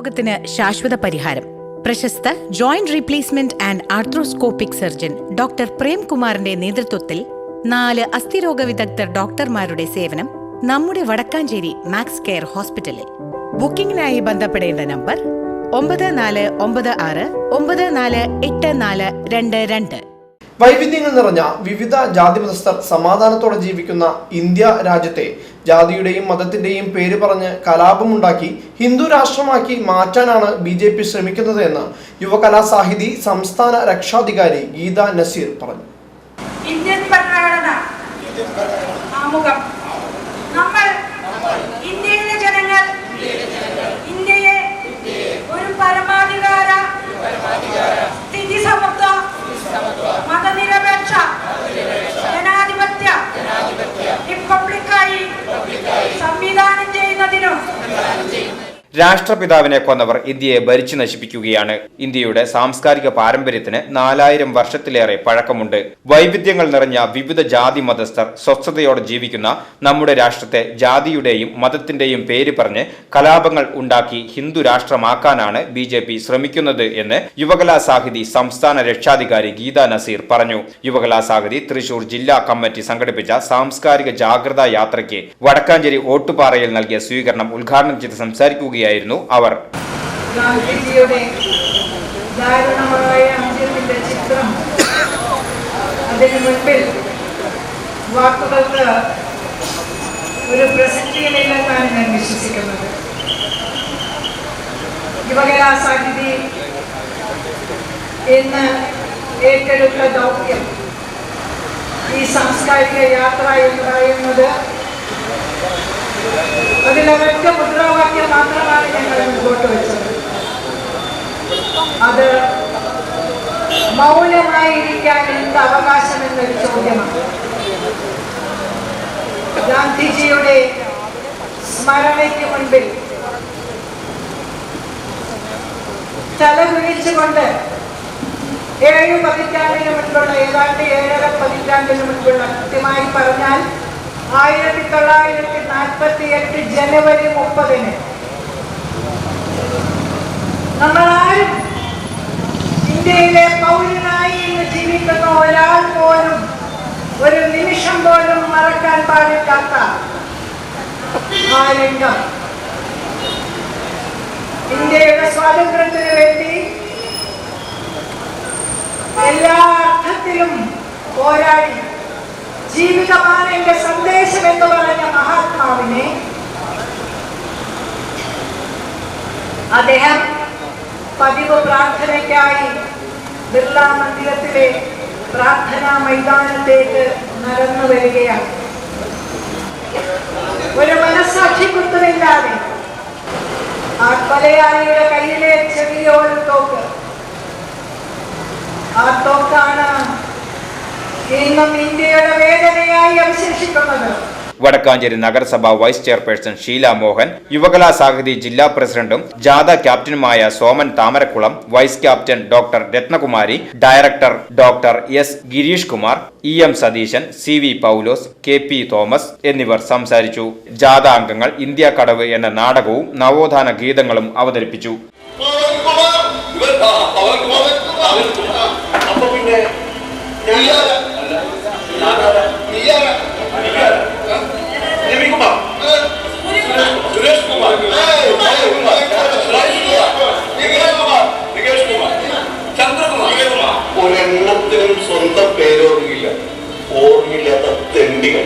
രോഗത്തിന് ശാശ്വത പരിഹാരം. പ്രശസ്ത joint replacement and arthroscopic surgeon doctor പ്രേംകുമാറിന്റെ നേതൃത്വത്തിൽ 4 അസ്ഥിരോഗ വിദഗ്ധർ ഡോക്ടർമാരുടെ സേവനം നമ്മുടെ വടക്കാഞ്ചേരി മാക്സ് കെയർ ഹോസ്പിറ്റലിൽ. ബുക്കിംഗിനായി ബന്ധപ്പെടേണ്ട നമ്പർ 9496948422. വൈവിധ്യങ്ങൾ നിറഞ്ഞ വിവിധ ജാതിമതസ്ഥർ സമാധാനത്തോടെ ജീവിക്കുന്ന ഇന്ത്യ രാജ്യത്തെ ജാതിയുടെയും മതത്തിന്റെയും പേര് പറഞ്ഞ് കലാപമുണ്ടാക്കി ഹിന്ദു രാഷ്ട്രമാക്കി മാറ്റാനാണ് BJP ശ്രമിക്കുന്നത് എന്ന് യുവകലാസാഹിതി സംസ്ഥാന രക്ഷാധികാരി ഗീത നസീർ പറഞ്ഞു. ഇന്ത്യൻ ഭരണഘടന ആമുഖം. നമ്മൾ ഇന്ത്യയിലെ ജനങ്ങൾ ഇന്ത്യയെ ഒരു പരമാധികാര സ്ഥിതി സമത്വ മതനിരപേക്ഷ ജനാധിപത്യ റിപ്പബ്ലിക്കായി സംവിധാനം ചെയ്യുന്നതിനും രാഷ്ട്രപിതാവിനെ കൊന്നവർ ഇന്ത്യയെ ഭരിച്ചു നശിപ്പിക്കുകയാണ്. ഇന്ത്യയുടെ സാംസ്കാരിക പാരമ്പര്യത്തിന് 4000 വർഷത്തിലേറെ പഴക്കമുണ്ട്. വൈവിധ്യങ്ങൾ നിറഞ്ഞ വിവിധ ജാതി മതസ്ഥർ സ്വസ്ഥതയോടെ ജീവിക്കുന്ന നമ്മുടെ രാഷ്ട്രത്തെ ജാതിയുടെയും മതത്തിന്റെയും പേര് പറഞ്ഞ് കലാപങ്ങൾ ഉണ്ടാക്കി ഹിന്ദു രാഷ്ട്രമാക്കാനാണ് BJP ശ്രമിക്കുന്നത് എന്ന് യുവകലാസാഹിതി സംസ്ഥാന രക്ഷാധികാരി ഗീത നസീർ പറഞ്ഞു. യുവകലാസാഹിതി തൃശൂർ ജില്ലാ കമ്മിറ്റി സംഘടിപ്പിച്ച സാംസ്കാരിക ജാഗ്രതാ യാത്രയ്ക്ക് വടക്കാഞ്ചേരി ഓട്ടുപാറയിൽ നൽകിയ സ്വീകരണം ഉദ്ഘാടനം ചെയ്ത് സംസാരിക്കുകയായിരുന്നു അവർ. ഗാന്ധിജിയുടെ ദാരുണമായ അന്ത്യത്തിന്റെ ചിത്രം അതിനു മുൻപിൽ വാക്കുകൾക്ക് ഒരു പ്രസക്തിയില്ലെന്നാണ് ഞാൻ വിശ്വസിക്കുന്നത്. യുവകലാസാഹിതി ഇന്ന് ഏറ്റെടുത്ത ദൗത്യം, ഈ സാംസ്കാരിക യാത്ര എന്ന് പറയുന്നത് അതിലൊരൊറ്റ മുദ്രാവാക്യം മാത്രമാണ് ഞങ്ങൾ മുമ്പോട്ട് വെച്ചത്. അത് മൗനമായിരിക്കാൻ എന്ത് അവകാശം എന്നൊരു ചോദ്യമാണ്. ഗാന്ധിജിയുടെ സ്മരണയ്ക്ക് മുൻപിൽ തലകുനിച്ചുകൊണ്ട് 7 പതിറ്റാണ്ടിന് മുൻപുള്ള ഏതാണ്ട് 7.5 പതിറ്റാണ്ടിന് മുൻപുള്ള, കൃത്യമായി പറഞ്ഞാൽ 1948 ജനുവരി 30 നമ്മളാരും ഇന്ത്യയിലെ പൗരനായി ഇന്ന് ജീവിക്കുന്ന ഒരാൾ പോലും ഒരു നിമിഷം പോലും മറക്കാൻ പാടില്ലാത്ത ആ രംഗം. ഇന്ത്യയുടെ സ്വാതന്ത്ര്യത്തിന് വേണ്ടി എല്ലാ അർത്ഥത്തിലും പോരാടി ജീവിതമാണ് എന്റെ സന്ദേശം എന്ന് പറഞ്ഞ മഹാത്മാവിനെ അദ്ദേഹം പതിവ് പ്രാർത്ഥനയ്ക്കായി ബിർള മന്ദിരത്തിലെ പ്രാർത്ഥനാ മൈതാനത്തേക്ക് നടന്നു വരികയാണ്. ഒരു മനസ്സാക്ഷി കുത്തുമില്ലാതെ ആ കൊലയാളിയുടെ കയ്യിലെ ചെറിയൊരു തോക്ക്, ആ തോക്കാണ് ഇന്നും ഇന്ത്യയുടെ വേദനയായി അവശേഷിക്കുന്നത്. വടക്കാഞ്ചേരി നഗരസഭ വൈസ് ചെയർപേഴ്സൺ ഷീല മോഹൻ, യുവകലാസാഹിതി ജില്ലാ പ്രസിഡന്റും ജാഥ ക്യാപ്റ്റനുമായ Soman Thamarakulam, vice captain doctor Ratnakumari, director doctor S Girish Kumar, EM Satheesan, CV Paulose, KP Thomas എന്നിവർ സംസാരിച്ചു. ജാഥ അംഗങ്ങൾ ഇന്ത്യ കടവ് എന്ന നാടകവും നവോത്ഥാന ഗീതങ്ങളും അവതരിപ്പിച്ചു. ഒരെണ്ണത്തിനും സ്വന്തം പേരോർമ്മയില്ല, ഓർമ്മയില്ലാത്ത തെണ്ടികൾ.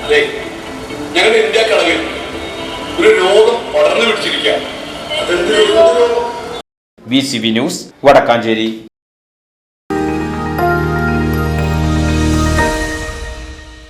അതെ, ഞങ്ങളുടെ ഇന്ത്യ കടവിൽ ഒരു രോഗം പടർന്നു പിടിച്ചിരിക്കുക. അതെന്ത് രോഗം? VCV news, Vadakkanchery.